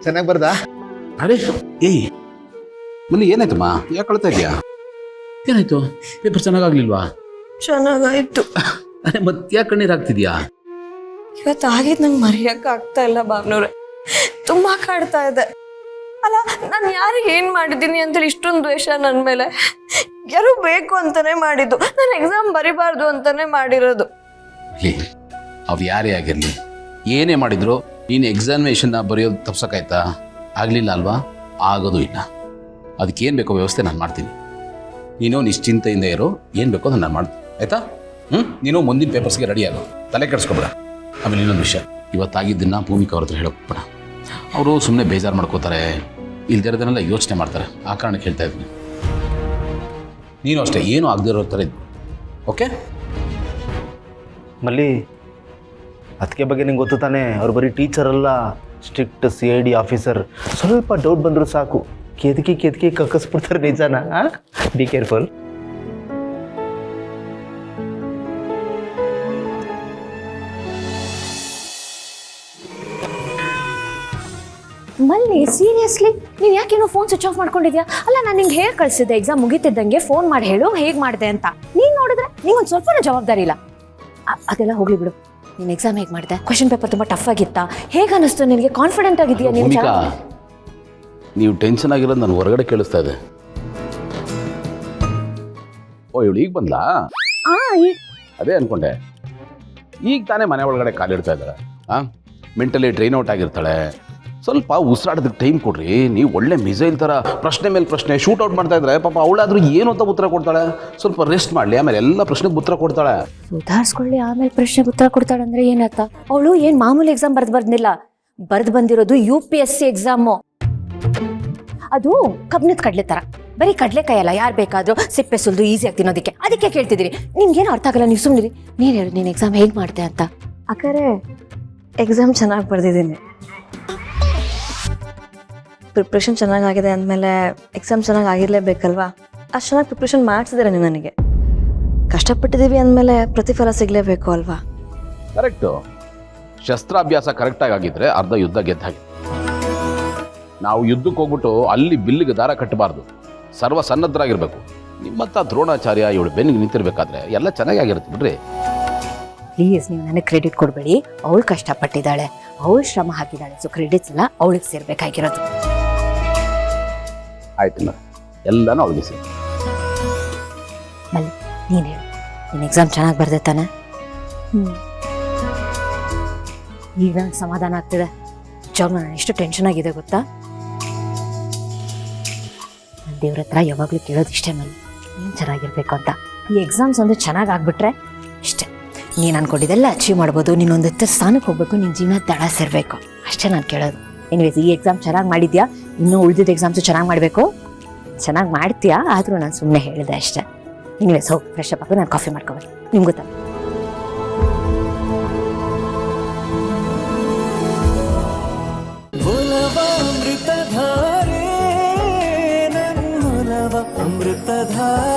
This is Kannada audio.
ಚೆನ್ನಾಗಿ ಬರ್ದಾ? ಅರೆ ಏಯ್ ಮಲ್ಲಿ ಏನಾಯ್ತಮ್ಮ, ಯಾಕೆ ಕಳ್ತಾ ಇದೆಯಾ? ಏನಾಯ್ತು? ಪೇಪರ್ ಚೆನ್ನಾಗಾಗ್ಲಿಲ್ವಾ? ಚೆನ್ನಾಗಾಯ್ತು. ಅರೆ ಮತ್ತೆ ಯಾಕೆ ಕಣ್ಣೀರು ಹಾಕ್ತಿದ್ಯಾ? ಇವತ್ತು ಆಗಿದ್ ನಂಗೆ ಮರೆಯಕ್ಕೆ ಆಗ್ತಾ ಇಲ್ಲ ಬಾಬ್ನವ್ರೆ. ತುಂಬಾ ಕಾಡ್ತಾ ಇದೆ. ಅಲ್ಲ, ನಾನು ಯಾರಿಗೆ ಏನ್ ಮಾಡಿದ್ದೀನಿ ಅಂತೇಳಿ ಇಷ್ಟೊಂದು ದ್ವೇಷ ನನ್ನ ಮೇಲೆ? ಯಾರು ಬೇಕು ಅಂತಾನೆ ಮಾಡಿದ್ದು, ನಾನು ಎಕ್ಸಾಮ್ ಬರಿಬಾರ್ದು ಅಂತಾನೆ ಮಾಡಿರೋದು. ಅವು ಯಾರೇ ಆಗಿರಲಿ, ಏನೇ ಮಾಡಿದ್ರು ನೀನು ಎಕ್ಸಾಮಿನೇಷನ್ನ ಬರೆಯೋದು ತಪ್ಸೋಕ್ಕಾಯ್ತಾ? ಆಗಲಿಲ್ಲ ಅಲ್ವಾ? ಆಗೋದು ಇಲ್ಲ. ಅದಕ್ಕೇನು ಬೇಕೋ ವ್ಯವಸ್ಥೆ ನಾನು ಮಾಡ್ತೀನಿ. ನೀನು ನಿಶ್ಚಿಂತೆಯಿಂದ ಇರೋ, ಏನು ಬೇಕೋ ನಾನು ಮಾಡ್ತೀನಿ, ಆಯಿತಾ? ನೀನು ಮುಂದಿನ ಪೇಪರ್ಸ್ಗೆ ರೆಡಿ ಆಗೋ, ತಲೆ ಕೆಡಿಸ್ಕೊಬೇಡ. ಆಮೇಲೆ ಇನ್ನೊಂದು ವಿಷಯ, ಇವತ್ತಾಗಿದ್ದನ್ನು ಭೂಮಿಕಾ ಅವ್ರ ಹತ್ರ ಹೇಳೋಕ್ಬೇಡ. ಅವರು ಸುಮ್ಮನೆ ಬೇಜಾರು ಮಾಡ್ಕೋತಾರೆ, ಇಲ್ದಿರೋದನ್ನೆಲ್ಲ ಯೋಚನೆ ಮಾಡ್ತಾರೆ. ಆ ಕಾರಣಕ್ಕೆ ಹೇಳ್ತಾ ಇದ್ದೀನಿ. ನೀನು ಅಷ್ಟೇ, ಏನು ಆಗದೆ ಇರೋ ಥರ ಇದ್ದು, ಓಕೆ? ಮಲ್ಲಿ, ಅದಕ್ಕೆ ಬಗ್ಗೆ ನಿಂಗೆ ಗೊತ್ತು ತಾನೆ, ಅವ್ರು ಬರೀ ಟೀಚರ್ ಅಲ್ಲ, ಸ್ಟ್ರಿಕ್ಟ್ CID ಆಫೀಸರ್. ಸ್ವಲ್ಪ ಡೌಟ್ ಬಂದರೂ ಸಾಕು, ಕೆದಕಿ ಕಕ್ಕಿಸ್ಬಿಡ್ತಾರೆ. ನಿಜಾನ? Be careful. ಮಲ್ಲಿ, ಸೀರಿಯಸ್ಲಿ ನೀನು ಯಾಕೇನೋ ಫೋನ್ ಸ್ವಿಚ್ ಆಫ್ ಮಾಡ್ಕೊಂಡಿದ್ಯಾ? ಅಲ್ಲ, ನಾನು ನಿಂಗೆ ಹೇಗೆ ಕಳಿಸಿದ್ದೆ ಎಕ್ಸಾಮ್ ಮುಗಿತಿದ್ದಂಗೆ ಫೋನ್ ಮಾಡಿ ಹೇಳು ಹೇಗೆ ಮಾಡಿದೆ ಅಂತ. ನೀನು ನೋಡಿದ್ರೆ ನಿಂಗೊಂದು ಸ್ವಲ್ಪನೂ ಜವಾಬ್ದಾರಿ ಇಲ್ಲ. ಅದೆಲ್ಲ ಹೋಗ್ಲಿ ಬಿಡು. ನೀನು ಎಕ್ಸಾಮ್ ಹೇಗೆ ಮಾಡಿದೆ? ಕ್ವೆಶನ್ ಪೇಪರ್ ತುಂಬ ಟಫ್ ಆಗಿತ್ತಾ? ಹೇಗೆ ಅನ್ನಿಸ್ತು ನಿನಗೆ? ಕಾನ್ಫಿಡೆಂಟ್ ಆಗಿದೆಯಾ ನೀನು? ನೀವು ಟೆನ್ಷನ್ ಆಗಿರೋದು ನಾನು ಹೊರಗಡೆ ಕೇಳಿಸ್ತಾ ಇದೆ. ಓ, ಇವಳು ಈಗ ಬಂದ್ಲಾ? ಅದೇ ಅನ್ಕೊಂಡೆ. ಈಗ ತಾನೇ ಮನೆ ಒಳಗಡೆ ಕಾಲಿಡ್ತಾ ಇದ್ದಾಳೆ. ಮೆಂಟಲಿ ಟ್ರೈನ್ ಔಟ್ ಆಗಿರ್ತಾಳೆ. ಸ್ವಲ್ಪ ಉಸಿರಾಡೋದಕ್ಕೆ ಟೈಮ್ ಕೊಡ್ರಿ. ನೀವು ಒಳ್ಳೆ ಮಿಸೈಲ್ ಥರ ಪ್ರಶ್ನೆ ಮೇಲೆ ಪ್ರಶ್ನೆ ಶೂಟ್ ಔಟ್ ಮಾಡ್ತಾ ಇದ್ರೆ ಪಾಪ ಅವಳಾದ್ರೂ ಏನು ಅಂತ ಉತ್ತರ ಕೊಡ್ತಾಳೆ. ಸ್ವಲ್ಪ ರೆಸ್ಟ್ ಮಾಡಲಿ, ಆಮೇಲೆ ಎಲ್ಲ ಪ್ರಶ್ನೆಗೆ ಉತ್ತರ ಕೊಡ್ತಾಳೆ. ಸುಧಾರಿಸ್ಕೊಳ್ಳಿ, ಆಮೇಲೆ ಪ್ರಶ್ನೆಗೆ ಉತ್ತರ ಕೊಡ್ತಾಳೆ ಅಂದರೆ ಏನರ್ಥ? ಅವಳು ಏನು ಮಾಮೂಲಿ ಎಕ್ಸಾಮ್ ಬರ್ದು ಬಂದಿರೋದು UPSC ಎಕ್ಸಾಮು. ಅದು ಕಬ್ಬಿಣದ ಕಡಲೆ ಥರ, ಬರೀ ಕಡಲೆಕಾಯಿ ಅಲ್ಲ, ಯಾರು ಬೇಕಾದರೂ ಸಿಪ್ಪೆ ಸುಲಿದು ಈಸಿಯಾಗಿ ತಿನ್ನೋದಕ್ಕೆ. ಅದಕ್ಕೆ ಕೇಳ್ತಿದ್ದೀರಿ. ನಿಮ್ಗೇನು ಅರ್ಥ ಆಗಲ್ಲ, ನೀವು ಸುಮ್ಮನಿರಿ. ನೀನು ಹೇಳು, ನೀನು ಎಕ್ಸಾಮ್ ಹೇಗೆ ಮಾಡಿದೆ ಅಂತ. ಅಕ್ಕರೆ, ಎಕ್ಸಾಮ್ ಚೆನ್ನಾಗಿ ಬರ್ದಿದ್ದೀನಿ. ಪ್ರಿಪ್ರೇಷನ್ ಚೆನ್ನಾಗಾಗಿದೆ ಅಂದಮೇಲೆ ಎಕ್ಸಾಮ್ ಚೆನ್ನಾಗಿ ಆಗಿರಲೇಬೇಕಲ್ವಾ? ಅಷ್ಟು ಚೆನ್ನಾಗಿ ಪ್ರಿಪ್ರೇಷನ್ ಮಾಡಿಸಿದ್ರೆ ನೀವು ನನಗೆ. ಕಷ್ಟಪಟ್ಟಿದ್ದೀವಿ ಅಂದಮೇಲೆ ಪ್ರತಿಫಲ ಸಿಗಲೇಬೇಕು ಅಲ್ವಾ? ಕರೆಕ್ಟು. ಶಸ್ತ್ರಾಭ್ಯಾಸ ಕರೆಕ್ಟಾಗಿ ಆಗಿದ್ರೆ ಅರ್ಧ ಯುದ್ಧ ಗೆದ್ದ ಹಾಗೆ. ನಾವು ಯುದ್ಧಕ್ಕೆ ಹೋಗ್ಬಿಟ್ಟು ಅಲ್ಲಿ ಬಿಲ್ಲಿಗೆ ದಾರ ಕಟ್ಟಬಾರ್ದು, ಸರ್ವ ಸನ್ನದ್ಧರಾಗಿರ್ಬೇಕು. ನಿಮ್ಮತ್ತ ದ್ರೋಣಾಚಾರ್ಯ ಇವಳು ಬೆನ್ನಿಗೆ ನಿಂತಿರ್ಬೇಕಾದ್ರೆ ಎಲ್ಲ ಚೆನ್ನಾಗಿ ಆಗಿರುತ್ತೆ ಬಿಡ್ರಿ. ಪ್ಲೀಸ್, ನೀವು ನನಗೆ ಕ್ರೆಡಿಟ್ ಕೊಡಬೇಡಿ. ಅವಳು ಕಷ್ಟಪಟ್ಟಿದ್ದಾಳೆ, ಅವಳು ಶ್ರಮ ಹಾಕಿದ್ದಾಳೆ. ಸೊ ಕ್ರೆಡಿಟ್ಸ್ ಎಲ್ಲ ಅವಳಿಗೆ ಸೇರ್ಬೇಕಾಗಿರೋದು. ಆಯ್ತು ಮೇಡಮ್, ಎಲ್ಲನೂ ಅವಳಿಗೆ ಸೇರಿ. ಮಲ್ಲಿ, ನೀನು ಹೇಳು, ನೀನು ಎಕ್ಸಾಮ್ ಚೆನ್ನಾಗಿ ಬರ್ದೆ ತಾನೆ? ಈಗ ನನಗೆ ಸಮಾಧಾನ ಆಗ್ತಿದೆ. ನಿಜವಾಗ್ಲೂ ನಾನು ಎಷ್ಟು ಟೆನ್ಷನ್ ಆಗಿದೆ ಗೊತ್ತಾ? ನಾನು ದೇವ್ರ ಹತ್ರ ಯಾವಾಗಲೂ ಕೇಳೋದು ಇಷ್ಟೇ, ಮಲ್ಲಿ, ನೀನು ಚೆನ್ನಾಗಿರ್ಬೇಕು ಅಂತ. ಈ ಎಕ್ಸಾಮ್ಸ್ ಒಂದು ಚೆನ್ನಾಗಿ ಆಗ್ಬಿಟ್ರೆ ಇಷ್ಟೇ. ನೀನು ಅನ್ಕೊಂಡಿದ್ದೆಲ್ಲ ಅಚೀವ್ ಮಾಡ್ಬೋದು. ನೀನೊಂದು ಸ್ಥಾನಕ್ಕೆ ಹೋಗ್ಬೇಕು, ನಿನ್ನ ಜೀವನ ದಡ ಸೇರಬೇಕು, ಅಷ್ಟೇ ನಾನು ಕೇಳೋದು. ಎನಿವೇಸ್, ಈ ಎಕ್ಸಾಮ್ ಚೆನ್ನಾಗಿ ಮಾಡಿದ್ಯಾ, ಇನ್ನೂ ಉಳಿದಿದ್ದ ಎಕ್ಸಾಮ್ಸು ಚೆನ್ನಾಗಿ ಮಾಡಬೇಕು. ಚೆನ್ನಾಗಿ ಮಾಡ್ತೀಯಾ, ಆದರೂ ನಾನು ಸುಮ್ಮನೆ ಹೇಳಿದೆ ಅಷ್ಟೇ. ಎನಿವೇಸ್, ಹೋಗಿ ಫ್ರೆಶ್ ಅಪ್ ಆಗಿ ನಾನು ಕಾಫಿ ಮಾಡ್ಕೊಬೇಕು. ನಿಮ್ಗೆ ಗೊತ್ತಾ? ಅಮೃತಧಾರೆ